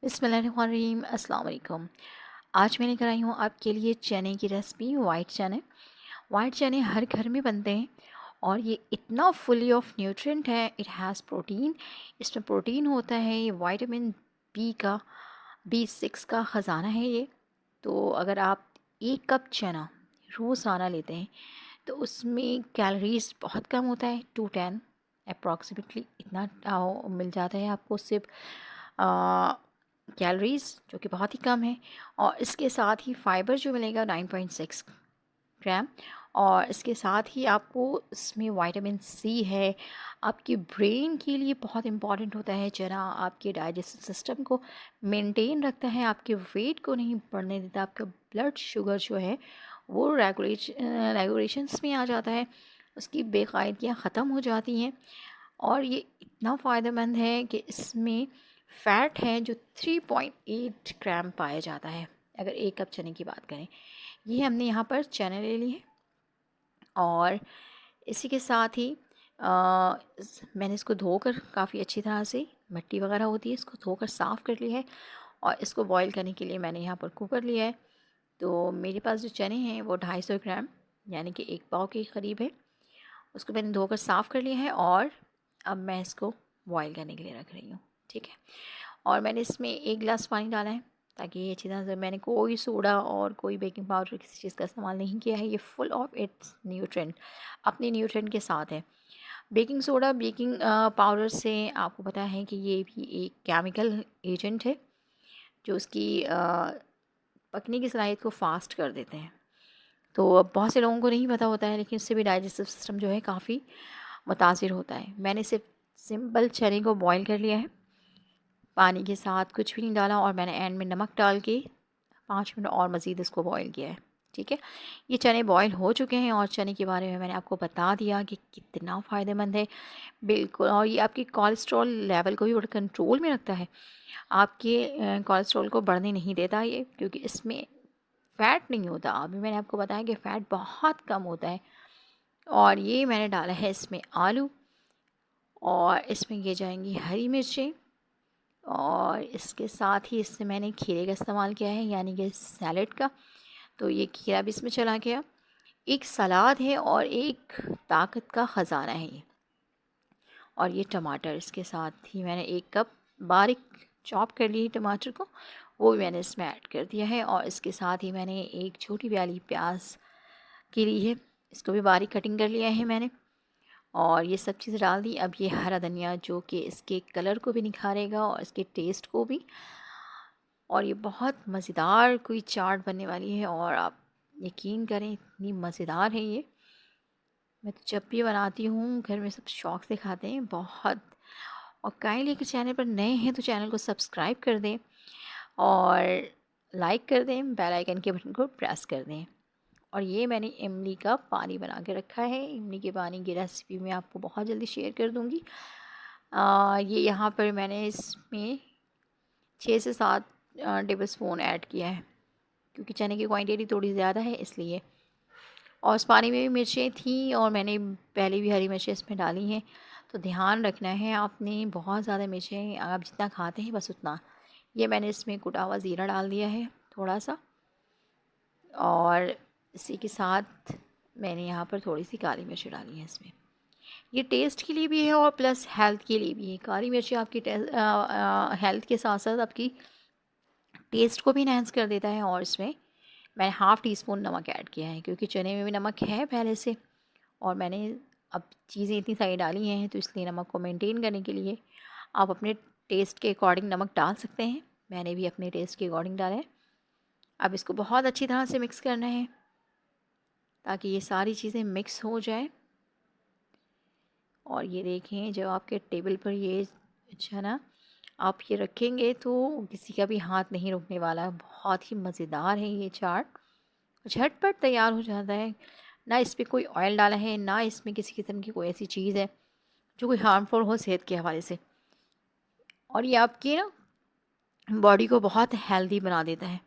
बिस्मिल्लाहिर्रहमानिर्रहीम, अस्सलाम वालेकुम। आज मैं लेकर आई हूँ आपके लिए चने की रेसिपी। वाइट चने हर घर में बनते हैं और ये इतना फुली ऑफ न्यूट्रिएंट है। इट हैज़ प्रोटीन, इसमें प्रोटीन होता है। ये विटामिन B6 का ख़जाना है ये। तो अगर आप 1 कप चना रोज़ाना लेते हैं तो उसमें कैलोरीज बहुत कम होता है, 210 अप्रॉक्सीमेटली इतना मिल जाता है आपको सिर्फ कैलोरीज, जो कि बहुत ही कम है। और इसके साथ ही फाइबर जो मिलेगा 9.6 ग्राम। और इसके साथ ही आपको इसमें विटामिन सी है। आपके ब्रेन के लिए बहुत इम्पॉर्टेंट होता है चना। आपके डाइजेस्टिव सिस्टम को मेंटेन रखता है, आपके वेट को नहीं बढ़ने देता। आपका ब्लड शुगर जो है वो रेगुलेशंस में आ जाता है, उसकी बेकायदगियाँ ख़त्म हो जाती हैं। और ये इतना फ़ायदेमंद है कि इसमें फ़ैट है जो 3.8 ग्राम पाया जाता है अगर 1 कप चने की बात करें। ये हमने यहाँ पर चने ले लिए और इसी के साथ ही मैंने इसको धोकर काफ़ी अच्छी तरह से, मिट्टी वगैरह होती है, इसको धोकर साफ़ कर लिया है। और इसको बॉईल करने के लिए मैंने यहाँ पर कुकर लिया है। तो मेरे पास जो चने हैं वो 250 ग्राम यानी कि 1 पाव के करीब है। उसको मैंने धोकर साफ़ कर लिया है और अब मैं इसको बॉईल करने के लिए रख रही हूँ। ठीक है। और मैंने इसमें 1 गिलास पानी डाला है ताकि ये अच्छी तरह से, मैंने कोई सोडा और कोई बेकिंग पाउडर किसी चीज़ का इस्तेमाल नहीं किया है। ये फुल ऑफ इट्स न्यूट्रेंट, अपने न्यूट्रेंट के साथ है। बेकिंग सोडा, बेकिंग पाउडर से आपको पता है कि ये भी एक केमिकल एजेंट है जो उसकी पकने की सलाहियत को फास्ट कर देते हैं। तो अब बहुत से लोगों को नहीं पता होता है, लेकिन इससे भी डाइजेस्टिव सिस्टम जो है काफ़ी मुतासिर होता है। मैंने सिर्फ सिंपल चने को बॉईल कर लिया है, पानी के साथ कुछ भी नहीं डाला, और मैंने एंड में नमक डाल के 5 मिनट और मज़ीद इसको बॉईल किया है। ठीक है। ये चने बॉईल हो चुके हैं और चने के बारे में मैंने आपको बता दिया कि कितना फ़ायदेमंद है। बिल्कुल। और ये आपकी कोलेस्ट्रॉल लेवल को भी बड़ा कंट्रोल में रखता है। आपके कोलेस्ट्रॉल को बढ़ने नहीं देता ये, क्योंकि इसमें फ़ैट नहीं होता। अभी मैंने आपको बताया कि फ़ैट बहुत कम होता है। और ये मैंने डाला है इसमें आलू, और इसमें ये जाएंगी हरी मिर्चें, और इसके साथ ही इससे मैंने खीरे का इस्तेमाल किया है, यानी कि सैलेड का। तो ये खीरा भी इसमें चला गया। एक सलाद है और एक ताकत का ख़जाना है ये। और ये टमाटर, इसके साथ ही मैंने 1 कप बारीक चॉप कर ली टमाटर को, वो भी मैंने इसमें ऐड कर दिया है। और इसके साथ ही मैंने एक छोटी प्याली प्याज की ली है, इसको भी बारीक कटिंग कर लिया है मैंने। और ये सब चीज़ डाल दी। अब ये हरा धनिया जो कि इसके कलर को भी निखारेगा और इसके टेस्ट को भी। और ये बहुत मज़ेदार कोई चाट बनने वाली है, और आप यकीन करें इतनी मज़ेदार है ये। मैं तो जब भी बनाती हूँ घर में सब शौक़ से खाते हैं बहुत। और काइंडली अगर चैनल पर नए हैं तो चैनल को सब्सक्राइब कर दें और लाइक कर दें, बेल आइकन के बटन को प्रेस कर दें। और ये मैंने इमली का पानी बना के रखा है। इमली के पानी की रेसिपी मैं आपको बहुत जल्दी शेयर कर दूँगी। ये यहाँ पर मैंने इसमें 6 से 7 टेबल स्पून ऐड किया है, क्योंकि चने की क्वांटिटी थोड़ी ज़्यादा है इसलिए। और उस पानी में भी मिर्चें थी और मैंने पहले भी हरी मिर्चें इसमें डाली हैं। तो ध्यान रखना है आपने, बहुत ज़्यादा मिर्चें आप जितना खाते हैं बस उतना। ये मैंने इसमें कुटा हुआ ज़ीरा डाल दिया है थोड़ा सा, और इसी के साथ मैंने यहाँ पर थोड़ी सी काली मिर्च डाली है इसमें। ये टेस्ट के लिए भी है और प्लस हेल्थ के लिए भी है। काली मिर्ची आपकी हेल्थ के साथ साथ आपकी टेस्ट को भी इन्हेंस कर देता है। और इसमें मैंने हाफ़ टी स्पून नमक ऐड किया है, क्योंकि चने में भी नमक है पहले से। और मैंने अब चीज़ें इतनी सारी डाली हैं तो इसलिए नमक को मेंटेन करने के लिए आप अपने टेस्ट के अकॉर्डिंग नमक डाल सकते हैं। मैंने भी अपने टेस्ट के अकॉर्डिंग डाला है। अब इसको बहुत अच्छी तरह से मिक्स करना है ताकि ये सारी चीज़ें मिक्स हो जाए। और ये देखें, जब आपके टेबल पर ये चना आप ये रखेंगे तो किसी का भी हाथ नहीं रुकने वाला। बहुत ही मज़ेदार है ये चाट, झटपट तैयार हो जाता है। ना इस पे कोई ऑयल डाला है, ना इसमें किसी किस्म की कोई ऐसी चीज़ है जो कोई हार्मफुल हो सेहत के हवाले से। और ये आपकी ना बॉडी को बहुत हेल्दी बना देता है।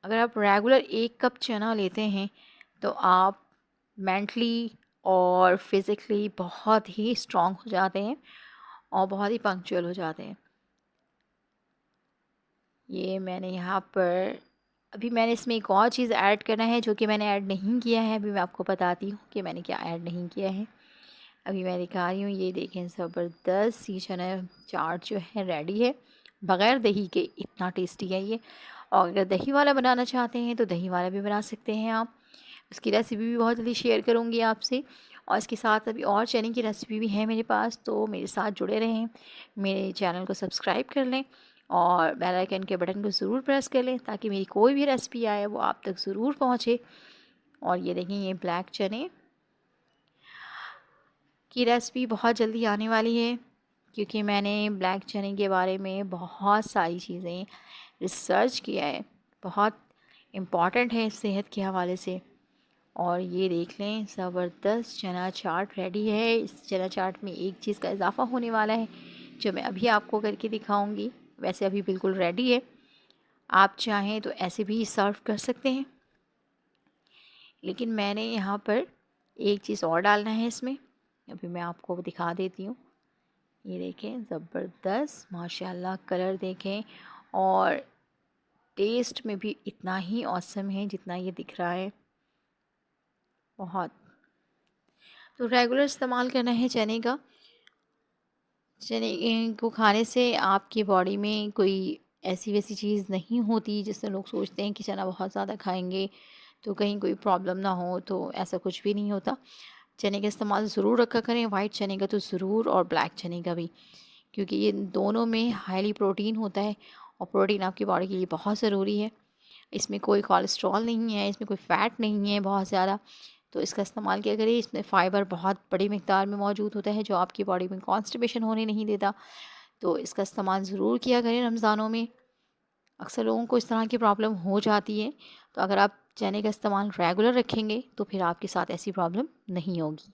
अगर आप रेगुलर 1 कप चना लेते हैं तो आप मेंटली और फिज़िकली बहुत ही स्ट्रॉन्ग हो जाते हैं और बहुत ही पंक्चुअल हो जाते हैं। ये मैंने यहाँ पर अभी मैंने इसमें एक और चीज़ ऐड करना है जो कि मैंने ऐड नहीं किया है। अभी मैं आपको बताती हूँ कि मैंने क्या ऐड नहीं किया है। अभी मैं दिखा रही हूँ, ये देखें ज़बरदस्त ये चना चाट जो है रेडी है, बग़ैर दही के इतना टेस्टी है ये। और अगर दही वाला बनाना चाहते हैं तो दही वाला भी बना सकते हैं आप। उसकी रेसिपी भी बहुत जल्दी शेयर करूँगी आपसे। और इसके साथ अभी और चने की रेसिपी भी है मेरे पास, तो मेरे साथ जुड़े रहें। मेरे चैनल को सब्सक्राइब कर लें और बेल आइकन के बटन को ज़रूर प्रेस कर लें ताकि मेरी कोई भी रेसिपी आए वो आप तक ज़रूर पहुँचे। और ये देखें, ये ब्लैक चने की रेसिपी बहुत जल्दी आने वाली है, क्योंकि मैंने ब्लैक चने के बारे में बहुत सारी चीज़ें रिसर्च किया है। बहुत इम्पॉर्टेंट है सेहत के हवाले से। और ये देख लें, ज़बरदस्त चना चाट रेडी है। इस चना चाट में एक चीज़ का इजाफ़ा होने वाला है जो मैं अभी आपको करके दिखाऊंगी। वैसे अभी बिल्कुल रेडी है, आप चाहें तो ऐसे भी सर्व कर सकते हैं, लेकिन मैंने यहाँ पर एक चीज़ और डालना है इसमें। अभी मैं आपको दिखा देती हूँ। ये देखें, ज़बरदस्त माशाल्लाह, कलर देखें और टेस्ट में भी इतना ही ऑसम है जितना ये दिख रहा है। बहुत तो रेगुलर इस्तेमाल करना है चने का। चने को खाने से आपकी बॉडी में कोई ऐसी वैसी चीज़ नहीं होती जिससे लोग सोचते हैं कि चना बहुत ज़्यादा खाएंगे तो कहीं कोई प्रॉब्लम ना हो, तो ऐसा कुछ भी नहीं होता। चने का इस्तेमाल ज़रूर रखा करें, वाइट चने का तो ज़रूर, और ब्लैक चने का भी, क्योंकि ये दोनों में हाईली प्रोटीन होता है और प्रोटीन आपकी बॉडी के लिए बहुत ज़रूरी है। इसमें कोई कोलेस्ट्रॉल नहीं है, इसमें कोई फ़ैट नहीं है बहुत ज़्यादा, तो इसका इस्तेमाल किया करिए। इसमें फ़ाइबर बहुत बड़ी मिकदार में मौजूद होता है जो आपकी बॉडी में कॉन्स्टिपेशन होने नहीं देता, तो इसका इस्तेमाल ज़रूर किया करें रमज़ानों में। अक्सर लोगों को इस तरह की प्रॉब्लम हो जाती है, तो अगर आप चने का इस्तेमाल रेगुलर रखेंगे तो फिर आपके साथ ऐसी प्रॉब्लम नहीं होगी।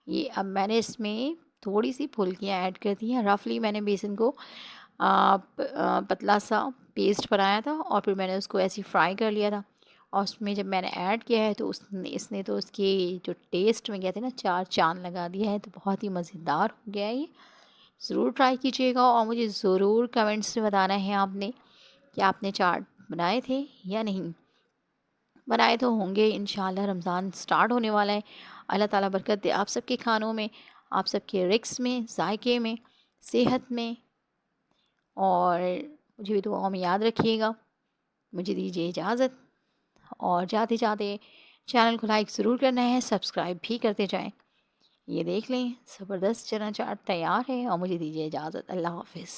ये अब मैंने इसमें थोड़ी सी फुल्कियाँ ऐड कर दी हैं। रफली मैंने बेसन को पतला सा पेस्ट बनाया था और फिर मैंने उसको ऐसे ही फ्राई कर लिया था। और उसमें जब मैंने ऐड किया है तो उसने इसने तो उसके जो टेस्ट में कहते हैं ना, चार चाँद लगा दिया है। तो बहुत ही मज़ेदार हो गया है ये। ज़रूर ट्राई कीजिएगा और मुझे ज़रूर कमेंट्स में बताना है आपने कि आपने चाट बनाए थे या नहीं। बनाए तो होंगे इंशाल्लाह। रमज़ान स्टार्ट होने वाला है। अल्लाह ताला बरकत दे आप सबके खानों में, आप सबके रिक्स में, जायके में, सेहत में। और मुझे भी दुआओं में याद रखिएगा। मुझे दीजिए इजाज़त, और जाते जाते चैनल को लाइक ज़रूर करना है, सब्सक्राइब भी करते जाएं। ये देख लें, ज़बरदस्त चना चाट तैयार है और मुझे दीजिए इजाज़त। अल्लाह हाफ़िज़।